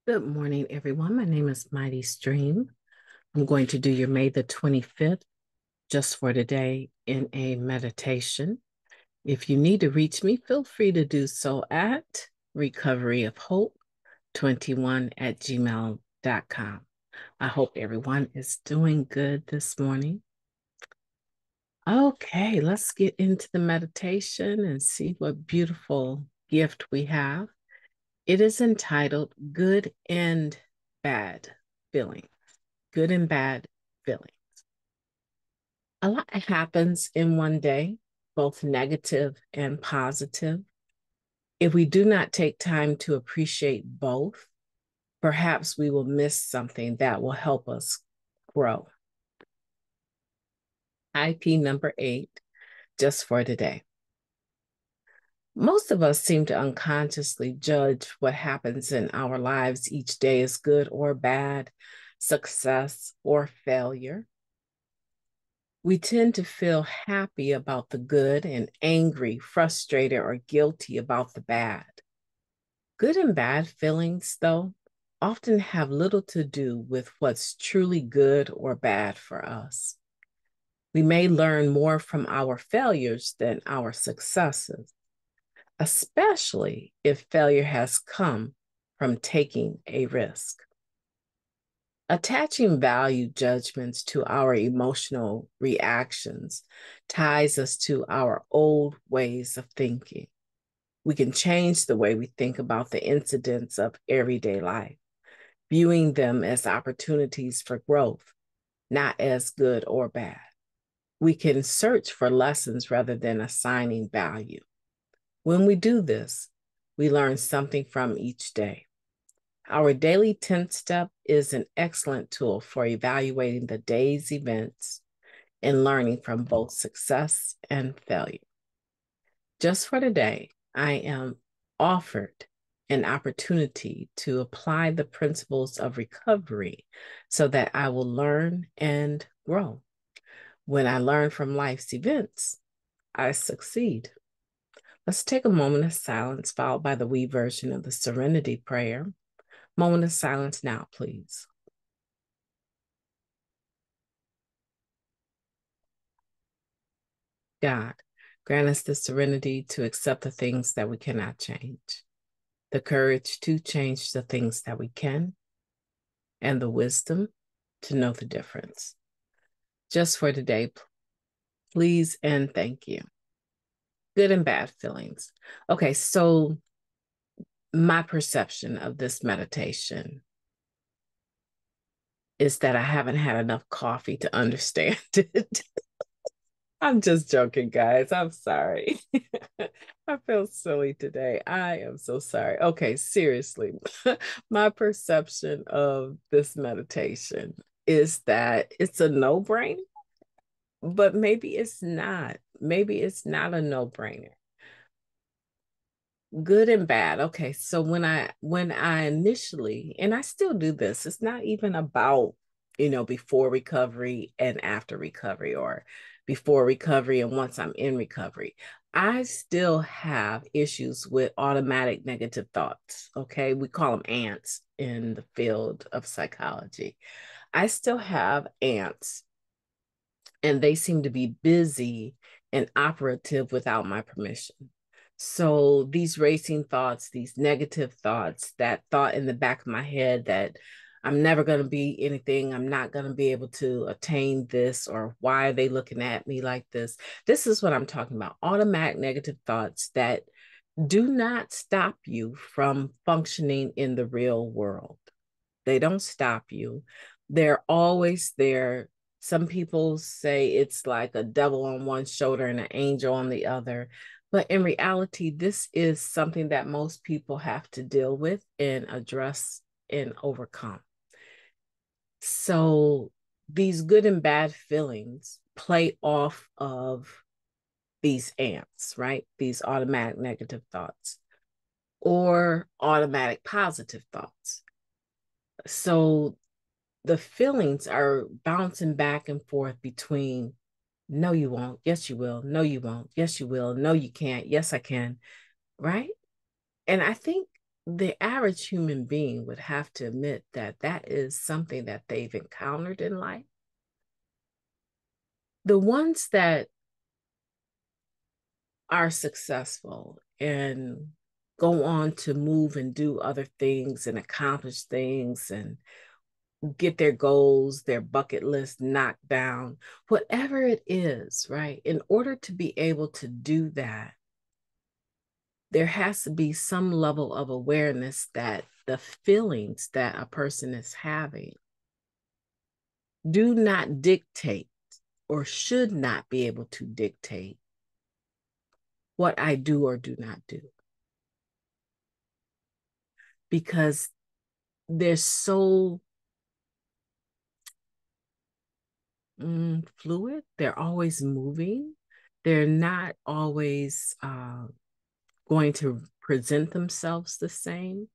Good morning, everyone. My name is Mighty Stream. I'm going to do your May the 25th just for today in a meditation. If you need to reach me, feel free to do so at recoveryofhope21@gmail.com. I hope everyone is doing good this morning. Okay, let's get into the meditation and see what beautiful gift we have. It is entitled Good and Bad Feelings. Good and bad feelings. A lot happens in one day, both negative and positive. If we do not take time to appreciate both, perhaps we will miss something that will help us grow. IP number 8, just for today. Most of us seem to unconsciously judge what happens in our lives each day as good or bad, success or failure. We tend to feel happy about the good and angry, frustrated, or guilty about the bad. Good and bad feelings, though, often have little to do with what's truly good or bad for us. We may learn more from our failures than our successes, especially if failure has come from taking a risk. Attaching value judgments to our emotional reactions ties us to our old ways of thinking. We can change the way we think about the incidents of everyday life, viewing them as opportunities for growth, not as good or bad. We can search for lessons rather than assigning value. When we do this, we learn something from each day. Our daily 10th step is an excellent tool for evaluating the day's events and learning from both success and failure. Just for today, I am offered an opportunity to apply the principles of recovery so that I will learn and grow. When I learn from life's events, I succeed. Let's take a moment of silence, followed by the we version of the Serenity Prayer. Moment of silence now, please. God, grant us the serenity to accept the things that we cannot change, the courage to change the things that we can, and the wisdom to know the difference. Just for today, please and thank you. Good and bad feelings. Okay, so my perception of this meditation is that I haven't had enough coffee to understand it. I'm just joking, guys. I'm sorry. I feel silly today. I am so sorry. Okay, seriously. My perception of this meditation is that it's a no-brainer, but maybe it's not. Maybe it's not a no-brainer. Good and bad. Okay, so when I initially, and I still do this, it's not even about, before recovery and after recovery, or before recovery and once I'm in recovery. I still have issues with automatic negative thoughts. Okay, we call them ants in the field of psychology. I still have ants, and they seem to be busy and operative without my permission. So these racing thoughts, these negative thoughts, that thought in the back of my head that I'm never going to be anything, I'm not going to be able to attain this, or why are they looking at me like this? This is what I'm talking about. Automatic negative thoughts that do not stop you from functioning in the real world. They don't stop you. They're always there. Some people say it's like a devil on one shoulder and an angel on the other. But in reality, this is something that most people have to deal with and address and overcome. So these good and bad feelings play off of these ants, right? These automatic negative thoughts or automatic positive thoughts. So the feelings are bouncing back and forth between no, you won't. Yes, you will. No, you won't. Yes, you will. No, you can't. Yes, I can. Right. And I think the average human being would have to admit that that is something that they've encountered in life. The ones that are successful and go on to move and do other things and accomplish things and get their goals, their bucket list knocked down, whatever it is, right? In order to be able to do that, there has to be some level of awareness that the feelings that a person is having do not dictate or should not be able to dictate what I do or do not do. Because they're so fluid, they're always moving, they're not always going to present themselves the same.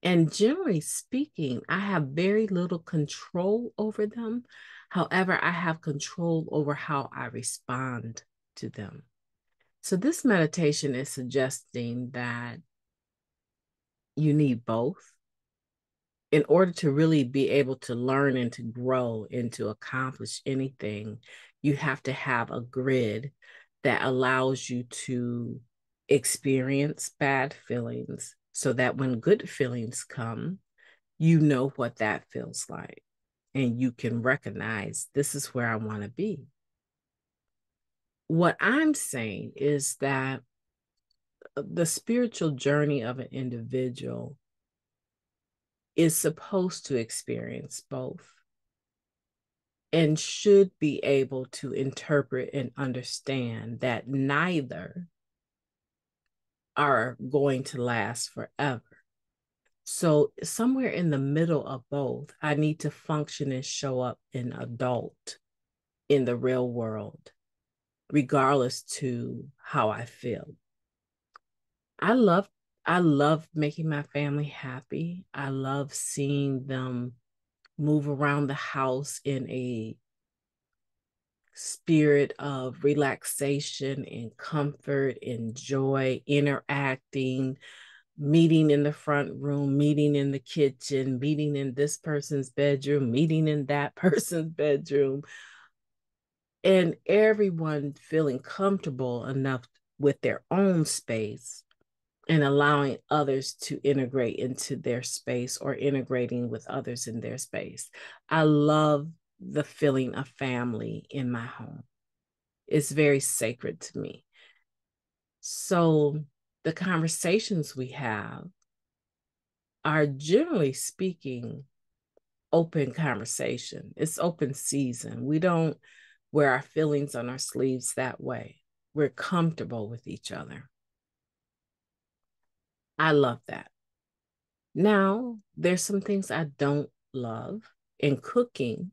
And generally speaking, I have very little control over them. However, I have control over how I respond to them. So, this meditation is suggesting that you need both in order to really be able to learn and to grow and to accomplish anything. You have to have a grid that allows you to experience bad feelings so that when good feelings come, you know what that feels like and you can recognize this is where I want to be. What I'm saying is that the spiritual journey of an individual is supposed to experience both and should be able to interpret and understand that neither are going to last forever. So, somewhere in the middle of both, I need to function and show up an adult in the real world, regardless to how I feel. I love I love making my family happy. I love seeing them move around the house in a spirit of relaxation and comfort and joy, interacting, meeting in the front room, meeting in the kitchen, meeting in this person's bedroom, meeting in that person's bedroom, and everyone feeling comfortable enough with their own space and allowing others to integrate into their space or integrating with others in their space. I love the feeling of family in my home. It's very sacred to me. So the conversations we have are generally speaking open conversation. It's open season. We don't wear our feelings on our sleeves that way. We're comfortable with each other. I love that. Now, there's some things I don't love, and cooking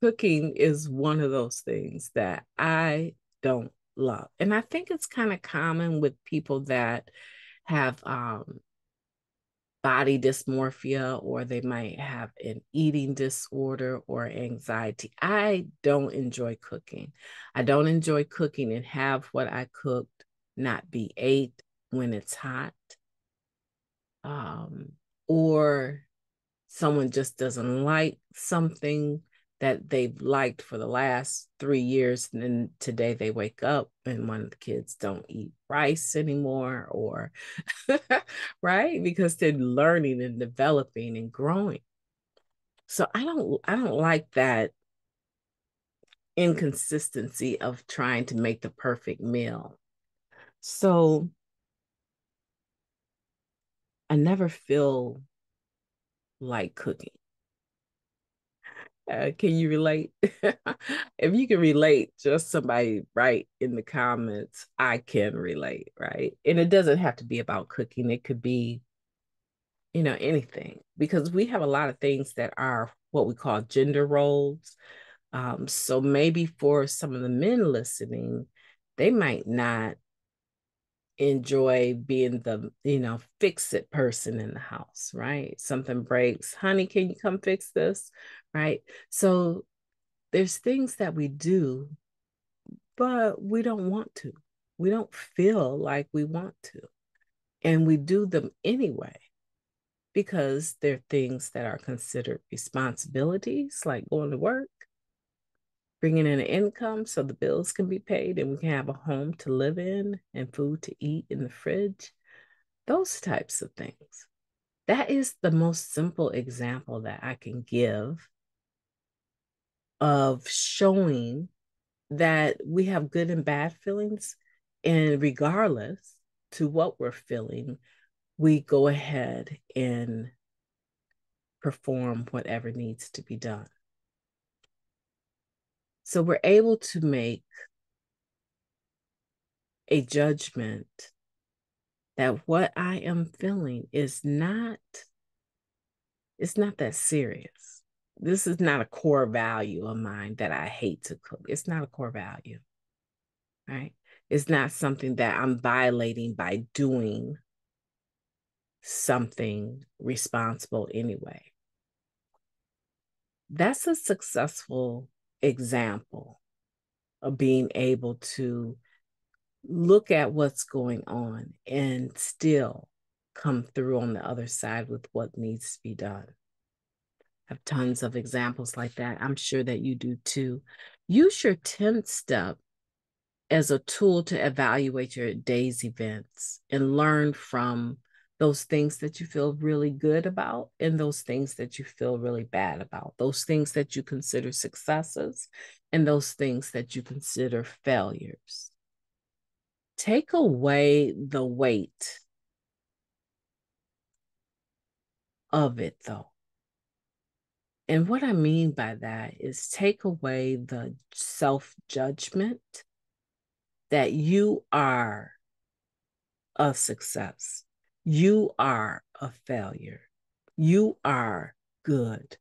is one of those things that I don't love. And I think it's kind of common with people that have body dysmorphia or they might have an eating disorder or anxiety. I don't enjoy cooking. I don't enjoy cooking and have what I cooked not be ate when it's hot. Or someone just doesn't like something that they've liked for the last 3 years, and then today they wake up and one of the kids don't eat rice anymore, or right, because they're learning and developing and growing. So I don't like that inconsistency of trying to make the perfect meal. So I never feel like cooking. Can you relate? If you can relate, just somebody write in the comments, I can relate, right? And it doesn't have to be about cooking. It could be, anything, because we have a lot of things that are what we call gender roles. So maybe for some of the men listening, they might not enjoy being the, fix it person in the house, right? Something breaks, honey, can you come fix this? Right. So there's things that we do, but we don't want to. We don't feel like we want to. And we do them anyway because they're things that are considered responsibilities, like going to work, bringing in an income so the bills can be paid and we can have a home to live in and food to eat in the fridge, those types of things. That is the most simple example that I can give of showing that we have good and bad feelings. And regardless to what we're feeling, we go ahead and perform whatever needs to be done. So we're able to make a judgment that what I am feeling is not, it's not that serious. This is not a core value of mine that I hate to cook. It's not a core value, right? It's not something that I'm violating by doing something responsible anyway. That's a successful example of being able to look at what's going on and still come through on the other side with what needs to be done. I have tons of examples like that. I'm sure that you do too. Use your 10th step as a tool to evaluate your day's events and learn from those things that you feel really good about and those things that you feel really bad about, those things that you consider successes and those things that you consider failures. Take away the weight of it, though. And what I mean by that is take away the self-judgment that you are a success. You are a failure. You are good.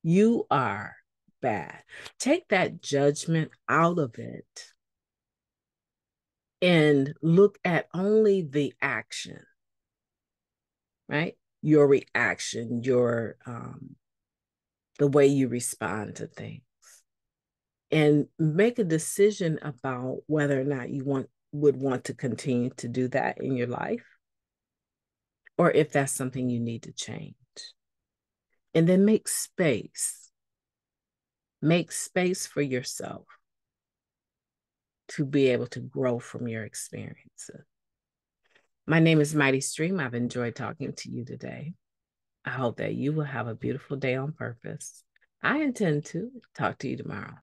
You are bad. Take that judgment out of it and look at only the action, right? Your reaction, your the way you respond to things, and make a decision about whether or not you would want to continue to do that in your life, or if that's something you need to change. And then make space. Make space for yourself to be able to grow from your experiences. My name is Mighty Stream. I've enjoyed talking to you today. I hope that you will have a beautiful day on purpose. I intend to talk to you tomorrow.